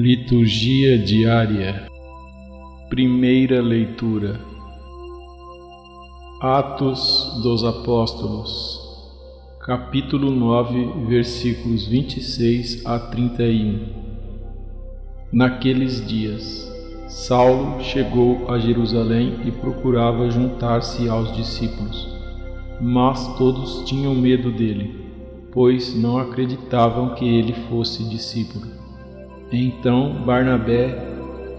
Liturgia diária. Primeira leitura. Atos dos Apóstolos, capítulo 9, versículos 26 a 31. Naqueles dias, Saulo chegou a Jerusalém e procurava juntar-se aos discípulos, mas todos tinham medo dele, pois não acreditavam que ele fosse discípulo. Então Barnabé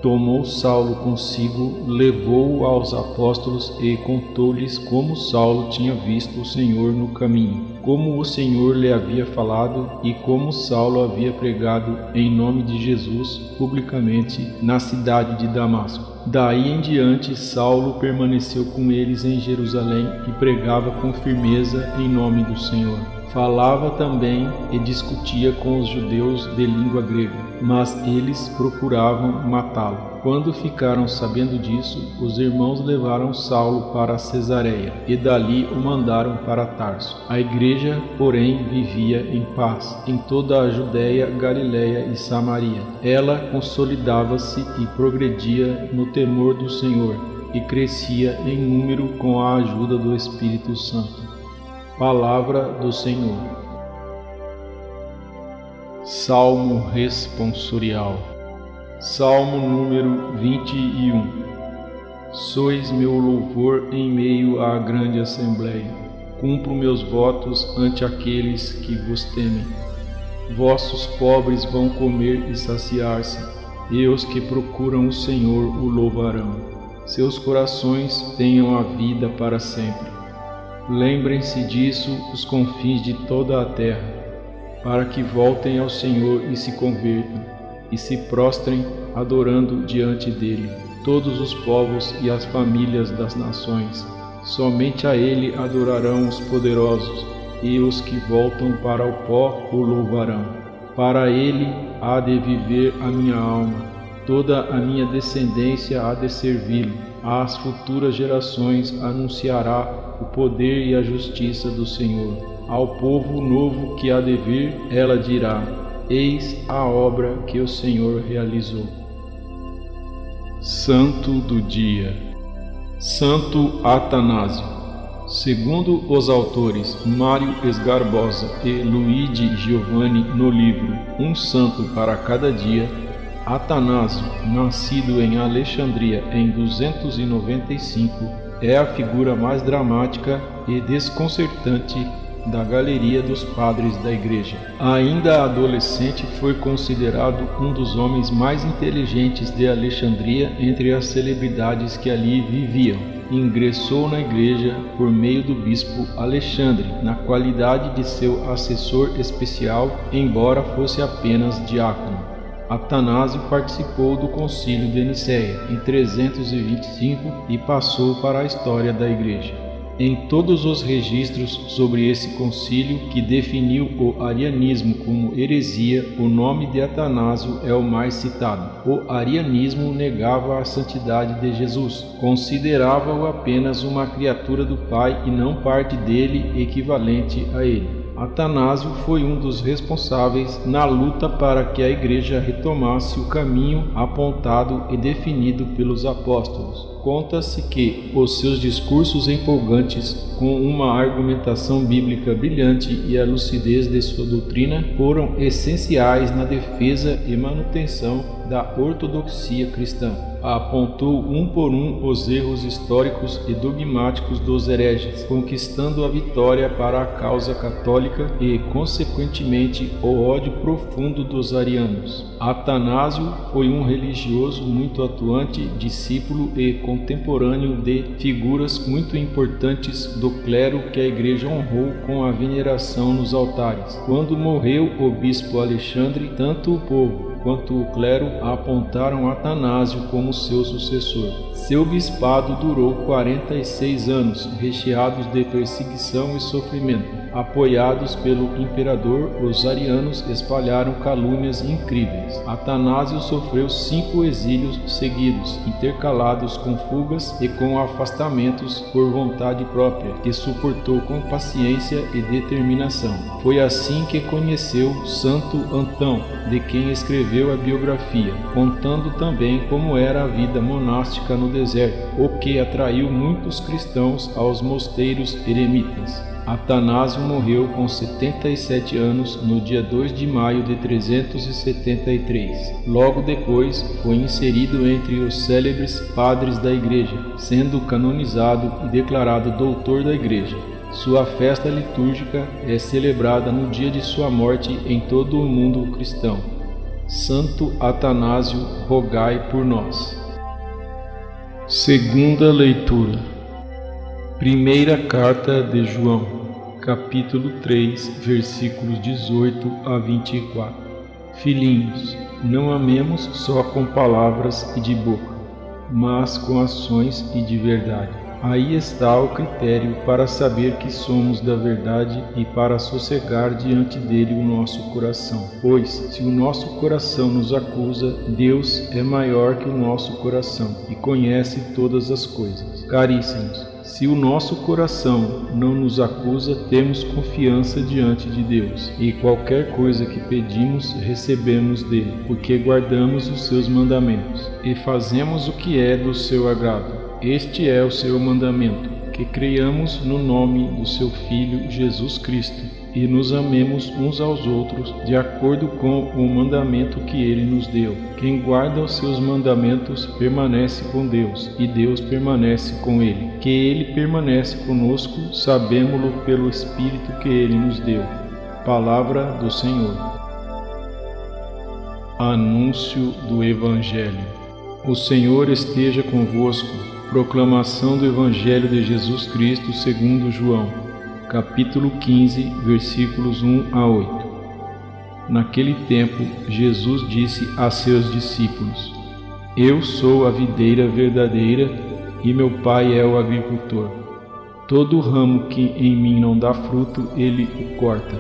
tomou Saulo consigo, levou-o aos apóstolos e contou-lhes como Saulo tinha visto o Senhor no caminho, como o Senhor lhe havia falado e como Saulo havia pregado em nome de Jesus publicamente na cidade de Damasco. Daí em diante, Saulo permaneceu com eles em Jerusalém e pregava com firmeza em nome do Senhor. Falava também e discutia com os judeus de língua grega, mas eles procuravam matá-lo. Quando ficaram sabendo disso, os irmãos levaram Saulo para Cesareia e dali o mandaram para Tarso. A igreja, porém, vivia em paz em toda a Judéia, Galiléia e Samaria. Ela consolidava-se e progredia no temor do Senhor e crescia em número com a ajuda do Espírito Santo. Palavra do Senhor. Salmo responsorial. Salmo número 21. Sois meu louvor em meio à grande assembleia. Cumpro meus votos ante aqueles que vos temem. Vossos pobres vão comer e saciar-se, e os que procuram o Senhor o louvarão. Seus corações tenham a vida para sempre. Lembrem-se disso os confins de toda a terra, para que voltem ao Senhor e se convertam, e se prostrem adorando diante dele, todos os povos e as famílias das nações. Somente a ele adorarão os poderosos, e os que voltam para o pó o louvarão. Para ele há de viver a minha alma, toda a minha descendência há de servi-lo. Às futuras gerações anunciará o poder e a justiça do Senhor. Ao povo novo que há de vir, ela dirá: eis a obra que o Senhor realizou. Santo do dia. Santo Atanásio. Segundo os autores Mário Esgarbosa e Luigi Giovanni no livro Um Santo para Cada Dia, Atanásio, nascido em Alexandria em 295, é a figura mais dramática e desconcertante da galeria dos padres da Igreja. Ainda adolescente, foi considerado um dos homens mais inteligentes de Alexandria entre as celebridades que ali viviam. Ingressou na Igreja por meio do bispo Alexandre, na qualidade de seu assessor especial, embora fosse apenas diácono. Atanásio participou do Concílio de Nicéia em 325 e passou para a história da Igreja. Em todos os registros sobre esse concílio, que definiu o arianismo como heresia, o nome de Atanásio é o mais citado. O arianismo negava a santidade de Jesus, considerava-o apenas uma criatura do Pai e não parte dele, equivalente a ele. Atanásio foi um dos responsáveis na luta para que a Igreja retomasse o caminho apontado e definido pelos apóstolos. Conta-se que os seus discursos empolgantes, com uma argumentação bíblica brilhante e a lucidez de sua doutrina, foram essenciais na defesa e manutenção da ortodoxia cristã. Apontou um por um os erros históricos e dogmáticos dos hereges, conquistando a vitória para a causa católica e, consequentemente, o ódio profundo dos arianos. Atanásio foi um religioso muito atuante, discípulo e contemporâneo de figuras muito importantes do clero que a Igreja honrou com a veneração nos altares. Quando morreu o bispo Alexandre, tanto o povo quanto o clero apontaram Atanásio como seu sucessor. Seu bispado durou 46 anos, recheados de perseguição e sofrimento. Apoiados pelo imperador, os arianos espalharam calúnias incríveis. Atanásio sofreu 5 exílios seguidos, intercalados com fugas e com afastamentos por vontade própria, que suportou com paciência e determinação. Foi assim que conheceu Santo Antão, de quem escreveu a biografia, contando também como era a vida monástica no deserto, o que atraiu muitos cristãos aos mosteiros eremitas. Atanásio morreu com 77 anos no dia 2 de maio de 373. Logo depois, foi inserido entre os célebres padres da Igreja, sendo canonizado e declarado doutor da Igreja. Sua festa litúrgica é celebrada no dia de sua morte em todo o mundo cristão. Santo Atanásio, rogai por nós. Segunda leitura. Primeira carta de João, capítulo 3, versículos 18 a 24. Filhinhos, não amemos só com palavras e de boca, mas com ações e de verdade. Aí está o critério para saber que somos da verdade e para sossegar diante dele o nosso coração. Pois, se o nosso coração nos acusa, Deus é maior que o nosso coração e conhece todas as coisas. Caríssimos, se o nosso coração não nos acusa, temos confiança diante de Deus, e qualquer coisa que pedimos, recebemos dele, porque guardamos os seus mandamentos, e fazemos o que é do seu agrado. Este é o seu mandamento, que creiamos no nome do seu Filho Jesus Cristo, e nos amemos uns aos outros, de acordo com o mandamento que ele nos deu. Quem guarda os seus mandamentos permanece com Deus, e Deus permanece com ele. Que ele permanece conosco, sabemo-lo pelo Espírito que ele nos deu. Palavra do Senhor. Anúncio do Evangelho. O Senhor esteja convosco. Proclamação do Evangelho de Jesus Cristo segundo João, capítulo 15, versículos 1 a 8. Naquele tempo, Jesus disse a seus discípulos: Eu sou a videira verdadeira e meu Pai é o agricultor. Todo ramo que em mim não dá fruto, ele o corta,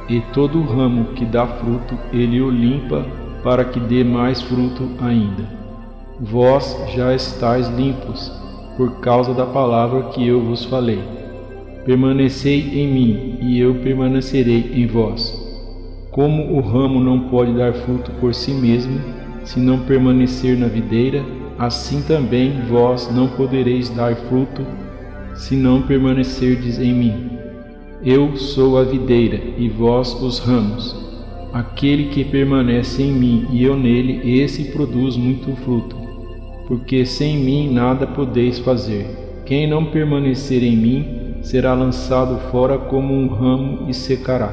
e todo ramo que dá fruto, ele o limpa, para que dê mais fruto ainda. Vós já estáis limpos, por causa da palavra que eu vos falei. Permanecei em mim, e eu permanecerei em vós. Como o ramo não pode dar fruto por si mesmo, se não permanecer na videira, assim também vós não podereis dar fruto, se não permanecerdes em mim. Eu sou a videira, e vós os ramos. Aquele que permanece em mim e eu nele, esse produz muito fruto. Porque sem mim nada podeis fazer. Quem não permanecer em mim será lançado fora como um ramo e secará.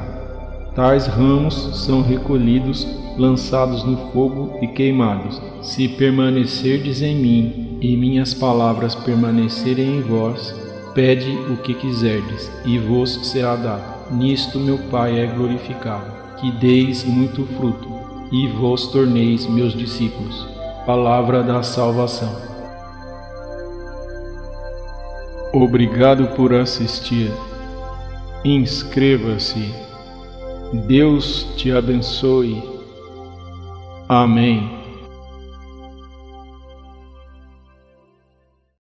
Tais ramos são recolhidos, lançados no fogo e queimados. Se permanecerdes em mim e minhas palavras permanecerem em vós, pede o que quiserdes e vos será dado. Nisto meu Pai é glorificado, que deis muito fruto e vos torneis meus discípulos. Palavra da salvação. Obrigado por assistir. Inscreva-se. Deus te abençoe. Amém.